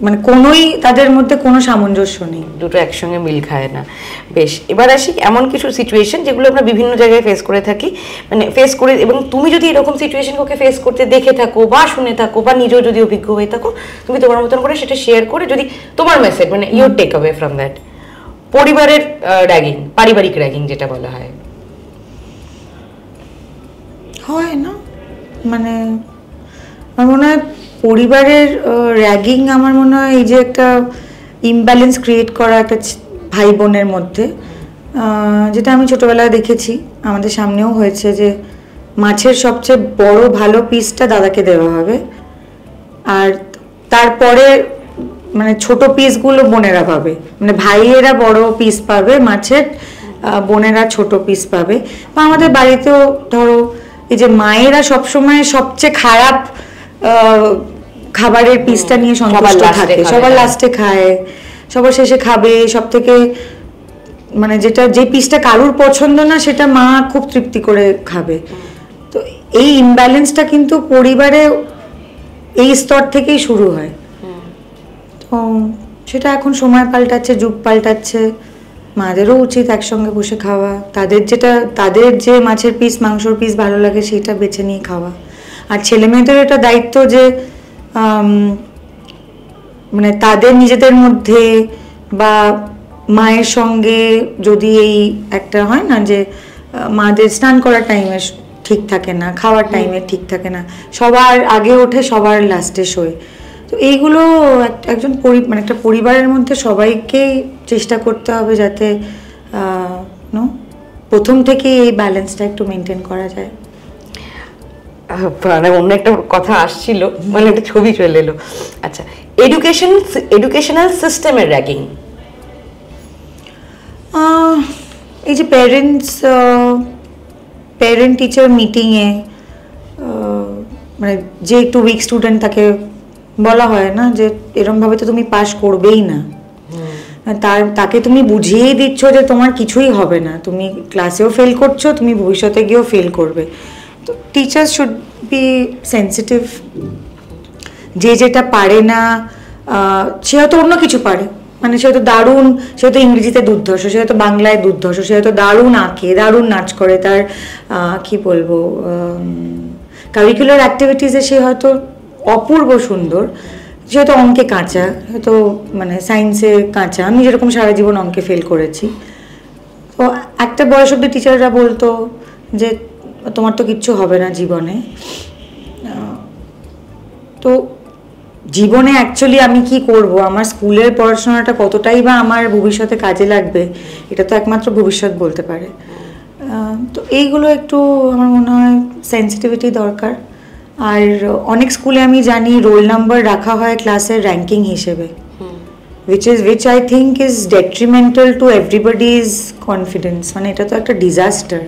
মানে কোনোই তাদের মধ্যে কোনো সামঞ্জস্য নেই, দুটো একসঙ্গে মিল খায় না। বেশ, এবার আসি এমন কিছু সিচুয়েশন যেগুলো আমরা বিভিন্ন জায়গায় ফেস করে থাকি, মানে ফেস করে, এবং তুমি যদি এরকম সিচুয়েশনকে ফেস করতে দেখে থাকো বা শুনে থাকো বা নিজেও যদি অভিজ্ঞ হয়ে থাকো, তুমি তোমার মতন করে সেটা শেয়ার করে যদি তোমার মেসেজ মানে your take away from that. পরিবারের র্যাগিং, পারিবারিক র্যাগিং যেটা বলা হয় না, মানে আমার মনে হয় পরিবারের র্যাগিং, আমার মনে হয় এই যে একটা ইমব্যালেন্স ক্রিয়েট করা একটা ভাই বোনের মধ্যে, যেটা আমি ছোটবেলায় দেখেছি, আমাদের সামনেও হয়েছে, যে মাছের সবচেয়ে বড় ভালো পিসটা দাদাকে দেওয়া হবে, আর তারপরে মানে ছোট পিসগুলো বোনেরা পাবে, মানে ভাইয়েরা বড় পিস পাবে মাছের, বোনেরা ছোট পিস পাবে। বা আমাদের বাড়িতেও ধরো এই যে মায়েরা সবসময় সবচেয়ে খারাপ খাবারের পিসটা নিয়ে সন্তুষ্ট থাকে, সবার লাস্টে খায়, সবার শেষে খাবে, সব থেকে মানে যে পিসটা কারুর পছন্দ না সেটা মা খুব তৃপ্তি করে খাবে। তো এই ইমব্যালেন্সটা কিন্তু পরিবারে এই স্তর থেকেই শুরু হয়। তো সেটা এখন সময় পাল্টাচ্ছে, যুগ পাল্টাচ্ছে, মাদেরও উচিত একসঙ্গে বসে খাওয়া, তাদের যে মাছের পিস মাংসর পিস ভালো লাগে সেটা বেছে নিয়ে খাওয়া। আর ছেলে মেয়েদের এটা দায়িত্ব যে মানে তাদের নিজেদের মধ্যে বা মায়ের সঙ্গে যদি এই একটা হয় না যে মাদের স্নান করার টাইমে ঠিক থাকে না, খাওয়ার টাইমে ঠিক থাকে না, সবার আগে ওঠে সবার লাস্টে শোয়। তো এইগুলো একজন মানে একটা পরিবারের মধ্যে সবাইকেই চেষ্টা করতে হবে যাতে প্রথম থেকে এই ব্যালেন্সটা একটু মেনটেন করা যায়। মানে অন্য একটা কথা আসছিল, মানে একটা ছবি চলে এলো। আচ্ছা, এডুকেশনাল সিস্টেমের র্যাগিং, এই যে প্যারেন্ট টিচার মিটিংয়ে মানে যে একটু উইক স্টুডেন্ট তাকে বলা হয় না যে এরমভাবে তো তুমি পাস করবেই না, তাকে তুমি বুঝিয়েই দিচ্ছ যে তোমার কিছুই হবে না, তুমি ক্লাসেও ফেল করছো, তুমি ভবিষ্যতে গিয়েও ফেল করবে। তো টিচার্স শুড বি সেন্সিটিভ, যে যেটা পারে না সে হয়তো অন্য কিছু পারে, মানে সে হয়তো দারুণ, সে হয়তো ইংরেজিতে দুর্ধর্ষ, সে হয়তো বাংলায় দুর্ধর্ষ, সে হয়তো দারুণ আঁকে, দারুণ নাচ করে, তার কি বলবো কারিকুলার অ্যাক্টিভিটিসে সে হয়তো অপূর্ব সুন্দর, সে হয়তো অঙ্কে কাঁচা, হয়তো মানে সায়েন্সে কাঁচা। আমি যেরকম সারা জীবন অঙ্কে ফেল করেছি, তো একটা বয়স অব্দি টিচাররা বলতো যে তোমার তো কিচ্ছু হবে না জীবনে। তো জীবনে অ্যাকচুয়ালি আমি কি করব, আমার স্কুলের পড়াশোনাটা কতটাই বা আমার ভবিষ্যতে কাজে লাগবে, এটা তো একমাত্র ভবিষ্যৎ বলতে পারে। তো এইগুলো একটু আমার মনে হয় সেন্সিটিভিটি দরকার। আর অনেক স্কুলে আমি জানি রোল নাম্বার রাখা হয় ক্লাসের র্যাঙ্কিং হিসেবে, which I think is detrimental to everybody's confidence. মানে এটা তো একটা ডিজাস্টার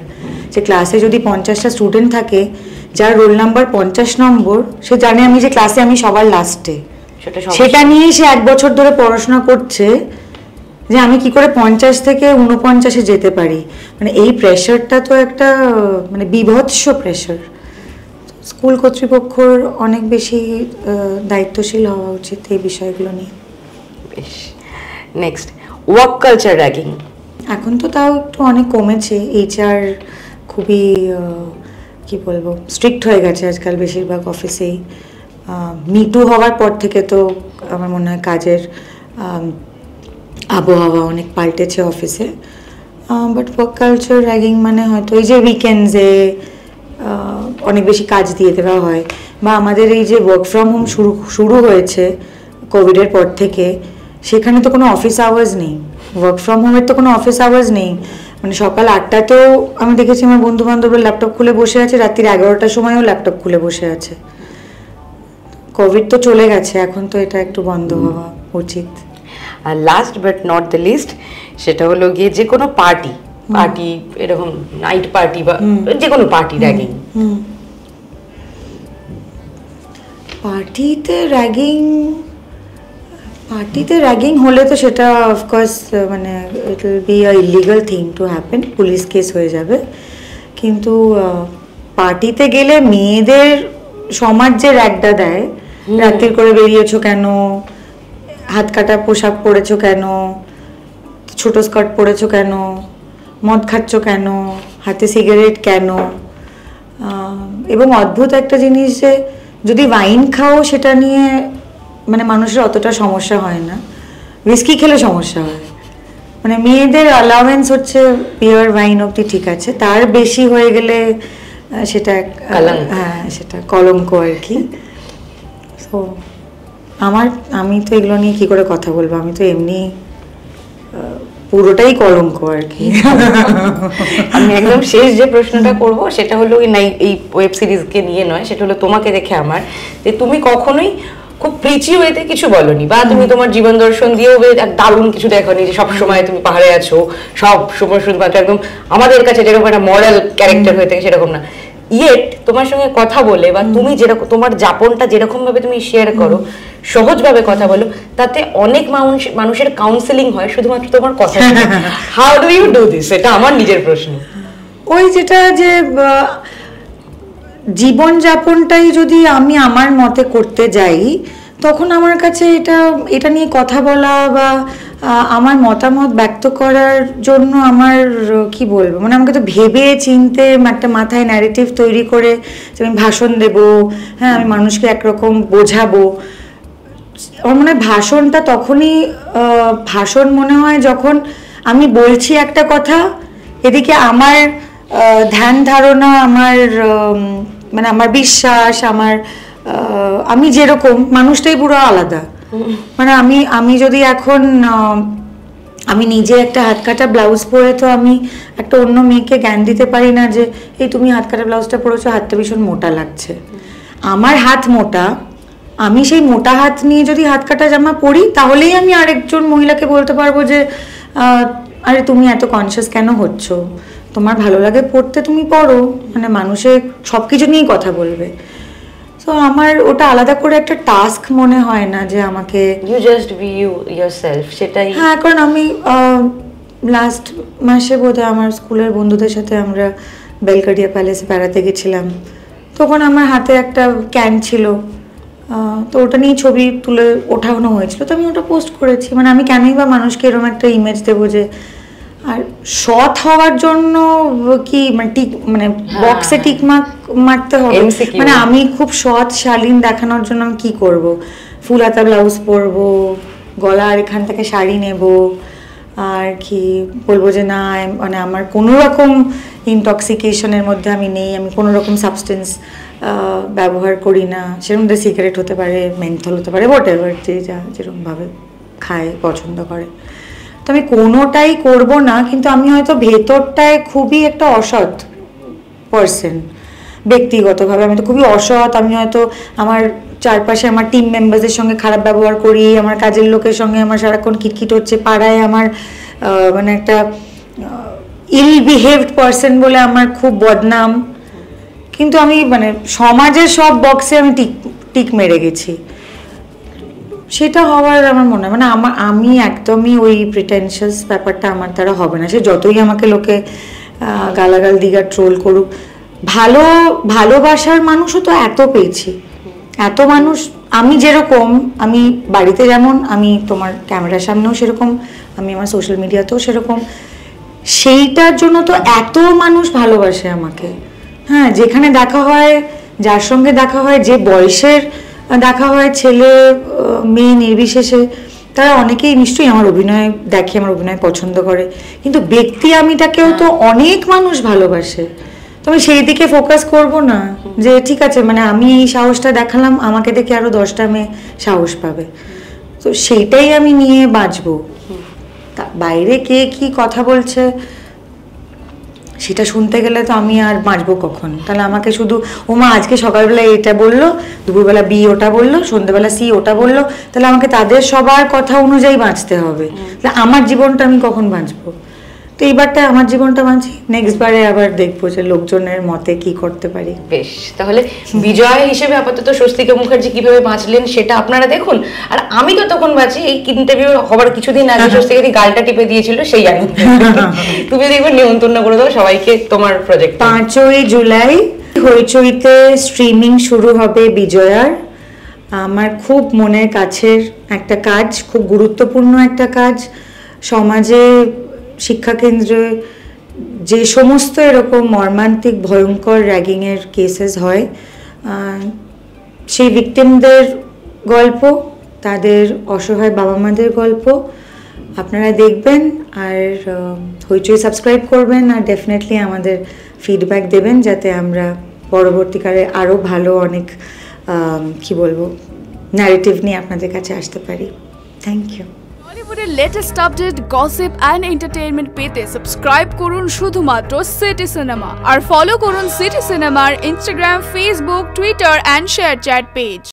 যে ক্লাসে যদি 50টা স্টুডেন্ট থাকে, যার রোল নাম্বার 50 নম্বর, সে জানে আমি যে ক্লাসে আমি সবার লাস্টে, সেটা নিয়েই সে 1 বছর ধরে পড়াশোনা করছে যে আমি কি করে 50 থেকে 49-এ যেতে পারি। মানে এই প্রেশারটা তো একটা মানে বিভৎস প্রেশার। স্কুল কর্তৃপক্ষর অনেক বেশি দায়িত্বশীল হওয়া উচিত এই বিষয়গুলো নিয়ে। বেশ, নেক্সট, ওয়ার্ক কালচার র্যাগিং। এখন তো তাও একটু অনেক কমেছে, HR খুবই কি বলবো স্ট্রিক্ট হয়ে গেছে আজকাল বেশিরভাগ অফিসেই। মিটু হওয়ার পর থেকে তো আমার মনে হয় কাজের আবহাওয়া অনেক পাল্টেছে অফিসে। বাট ওয়ার্ক কালচার র্যাগিং মানে হয়তো এই যে উইকেন্ডসে অনেক বেশি কাজ দিয়ে দেওয়া হয়, বা আমাদের এই যে ওয়ার্ক ফ্রম হোম শুরু হয়েছে কোভিডের পর থেকে, সেখানে তো কোনো অফিস আওয়ার্স নেই, ওয়ার্ক ফ্রম হোমের তো কোনো অফিস আওয়ার্স নেই। মানে সকাল 8টাতেও আমি দেখেছি আমার বন্ধু বান্ধবরা ল্যাপটপ খুলে বসে আছে, রাত্রির 11টার সময়ও ল্যাপটপ খুলে বসে আছে। কোভিড তো চলে গেছে, এখন তো এটা একটু বন্ধ হওয়া উচিত। আর last but not the least, সেটা হলো গিয়ে যে কোনো পার্টি এরকম নাইট পার্টি বা যে কোনো পার্টি র্যাগিং। পার্টিতে র্যাগিং হলে তো সেটা অফকোর্স মানে it will be a illegal thing to happen, police case হয়ে যাবে। কিন্তু পার্টিতে গেলে মেয়েদের সমাজ যে র্যাগটা দেয়, রাত্রির করে বেরিয়েছো কেন, হাত কাটা পোশাক পরেছো কেন, ছোট স্কার্ট পরেছো কেন, মদ খাচ্ছ কেন, হাতে সিগারেট কেন। এবং অদ্ভুত একটা জিনিস যে যদি ওয়াইন খাও সেটা নিয়ে মানে মানুষের অতটা সমস্যা হয় না, উইস্কি খেলে সমস্যা হয়। মানে মেয়েদের অ্যালাউয়েন্স হচ্ছে বিয়ার ওয়াইন অবধি ঠিক আছে, তার বেশি হয়ে গেলে সেটা হ্যাঁ সেটা কলঙ্ক আর কি। তো আমি তো এগুলো নিয়ে কি করে কথা বলবো, আমি তো এমনি পুরোটাই কলঙ্ক আর কি। আমি একদম শেষ যে প্রশ্নটা করব সেটা হলো না, এই ওয়েব সিরিজকে নিয়ে নয়, সেটা হলো তোমাকে দেখে আমার, যে তুমি কখনোই খুব প্রিচি ওয়েতে কিছু বলনি, বা তুমি তোমার জীবন দর্শন দিয়েও দারুণ কিছু দেখনি যে সবসময় তুমি পাহাড়ে আছো, সব সময় শুধুমাত্র একদম আমাদের কাছে যেরকম একটা মডেল ক্যারেক্টার হয়ে থাকে সেরকম না। ইয়েট তোমার সঙ্গে কথা বলে বা তুমি যেরকম তোমার যাপনটা যেরকম ভাবে তুমি শেয়ার করো, সহজভাবে কথা বলো, তাতে অনেক মানুষের কাউন্সেলিং হয় শুধুমাত্র তোমার কথা। How do you do this? এটা আমার নিজের প্রশ্ন। ওই যেটা যে জীবনযাপনটাই যদি আমি আমার মতে করতে যাই, তখন আমার কাছে এটা নিয়ে কথা বলা বা আমার মতামত ব্যক্ত করার জন্য আমার কি বলবো মানে আমাকে তো ভেবে চিনতে একটা মাথায় ন্যারেটিভ তৈরি করে যে আমি ভাষণ দেব, হ্যাঁ আমি মানুষকে একরকম বোঝাবো। আমার মনে হয় ভাষণটা তখনই ভাষণ মনে হয় যখন আমি বলছি একটা কথা, এদিকে আমার ধ্যান ধারণা, আমার মানে আমার বিশ্বাস, আমি যেরকম মানুষটাই পুরো আলাদা। মানে আমি যদি এখন আমি নিজে একটা হাত কাটা ব্লাউজ পরে, তো আমি একটা অন্য মেয়েকে জ্ঞান দিতে পারি না যে এই তুমি হাত কাটা ব্লাউজটা পরেছো, হাতটা ভীষণ মোটা লাগছে। আমার হাত মোটা, আমি সেই মোটা হাত নিয়ে যদি হাত কাটা জামা পরি, তাহলেই আমি আরেকজন মহিলাকে বলতে পারবো যে আরে তুমি এত কনসিয়াস কেন হচ্ছ, তোমার ভালো লাগে পড়তে তুমি পড়ো। মানে মানুষের সব কিছু নিয়েই কথা বলবে। তো আমার ওটা আলাদা করে একটা টাস্ক মনে হয় না যে আমাকে ইউ জাস্ট বি ইয়োরসেলফ, সেটাই। হ্যাঁ, কারণ আমি লাস্ট মাসে বোধহয় আমার স্কুলের বন্ধুদের সাথে আমরা বেলকারিয়া প্যালেসে বেড়াতে গেছিলাম। তখন আমার হাতে একটা ক্যান ছিল, তো ওটা নিয়ে ছবি তুলে ওঠানো হয়েছিল, তো আমি ওটা পোস্ট করেছি। মানে আমি কেনই বা মানুষকে এরকম একটা ইমেজ দেবো যে, আর সৎ হওয়ার জন্য কি মানে টিক মানে বক্সে টিক মারতে হবে? মানে আমি খুব সৎ শালীন দেখানোর জন্য আমি কি করব? ফুল হাতা ব্লাউজ পরবো, গলার এখান থেকে শাড়ি নেব, আর কি বলবো যে না মানে আমার কোনো রকম ইনটক্সিকেশনের মধ্যে আমি নেই, আমি কোনো রকম সাবস্টেন্স ব্যবহার করি না। সেরকম মধ্যে সিগারেট হতে পারে, মেন্থল হতে পারে, হোয়াট এভার, যে যা যেরকমভাবে খায় পছন্দ করে, তো আমি কোনোটাই করব না। কিন্তু আমি হয়তো ভেতরটায় খুবই একটা অসৎ পার্সন, ব্যক্তিগতভাবে আমি তো খুবই অসৎ। আমি হয়তো আমার চারপাশে আমার টিম মেম্বারদের সঙ্গে খারাপ ব্যবহার করি, আমার কাজের লোকের সঙ্গে আমার সারাক্ষণ খিটখিট হচ্ছে, পাড়ায় আমার মানে একটা ইল বিহেভড পার্সন বলে আমার খুব বদনাম। কিন্তু আমি মানে সমাজের সব বক্সে আমি টিক মেরে গেছি। সেটা হওয়ার আমার মনে হয় মানে আমি একদমই ওই প্রিটেনশিয়াস ব্যাপারটা আমার দ্বারা হবে না। সে যতই আমাকে লোকে গালাগাল দিগা ট্রোল করুক, ভালোবাসার মানুষও তো এত পেয়েছি, এত মানুষ। আমি যেরকম, আমি বাড়িতে যেমন, আমি তোমার ক্যামেরার সামনেও সেরকম, আমি আমার সোশ্যাল মিডিয়াতেও সেরকম। সেইটার জন্য তো এত মানুষ ভালোবাসে আমাকে। হ্যাঁ, যেখানে দেখা হয়, যার সঙ্গে দেখা হয়, যে বয়সের দেখা হয়, ছেলে মেয়ে নির্বিশেষে, তারা অনেকেই নিশ্চয়ই আমার অভিনয় দেখে, আমার অভিনয় পছন্দ করে। কিন্তু ব্যক্তি আমিটাকেও তো অনেক মানুষ ভালোবাসে। তো আমি সেই দিকে ফোকাস করব না যে ঠিক আছে মানে আমি এই সাহসটা দেখালাম, আমাকে দেখে আরো 10টা মেয়ে সাহস পাবে, তো সেইটাই আমি নিয়ে বাঁচবো। বাইরে কে কি কথা বলছে সেটা শুনতে গেলে তো আমি আর বাঁচবো কখন? তাহলে আমাকে শুধু ওমা আজকে সকালবেলা এটা বললো, দুপুরবেলা বি ওটা বললো, সন্ধ্যেবেলা সি ওটা বললো, তাহলে আমাকে তাদের সবার কথা অনুযায়ী বাঁচতে হবে। তাহলে আমার জীবনটা আমি কখন বাঁচবো? তো এইবারটা আমার জীবনটা বাঁচি, নেক্সট বারে আবার দেখবো যে লোকজনের মতে কি করতে পারি। বেশ, তাহলে বিজয় হিসেবে আপাতত স্বস্তিকা মুখার্জি কিভাবে বাঁচলেন সেটা আপনারা দেখুন, আর আমি তো তখন বাঁচি এই ইন্টারভিউ হবার কিছুদিন আগে স্বস্তিকা গালটা টিপে দিয়েছিল সেই আনন্দ। তুমি দেখবে নিমন্ত্রণ করে দাও সবাইকে তোমার প্রজেক্ট। 5ই জুলাই হইচইতে স্ট্রিমিং শুরু হবে বিজয়ার। আমার খুব মনের কাছের একটা কাজ, খুব গুরুত্বপূর্ণ একটা কাজ। সমাজে, শিক্ষাকেন্দ্রে যে সমস্ত এরকম মর্মান্তিক ভয়ঙ্কর র্যাগিংয়ের কেসেস হয়, সেই ভিকটিমদের গল্প, তাদের অসহায় বাবা মাদের গল্প আপনারা দেখবেন। আর হইচই সাবস্ক্রাইব করবেন, আর ডেফিনেটলি আমাদের ফিডব্যাক দেবেন যাতে আমরা পরবর্তীকালে আরও ভালো অনেক কি বলবো ন্যারেটিভ নিয়ে আপনাদের কাছে আসতে পারি। Thank you. বলিউডের latest update, gossip and entertainment পেতে সাবস্ক্রাইব করুন শুধুমাত্র সিটি সিনেমা, আর ফলো করুন সিটি সিনেমার Instagram, Facebook, Twitter and ShareChat page.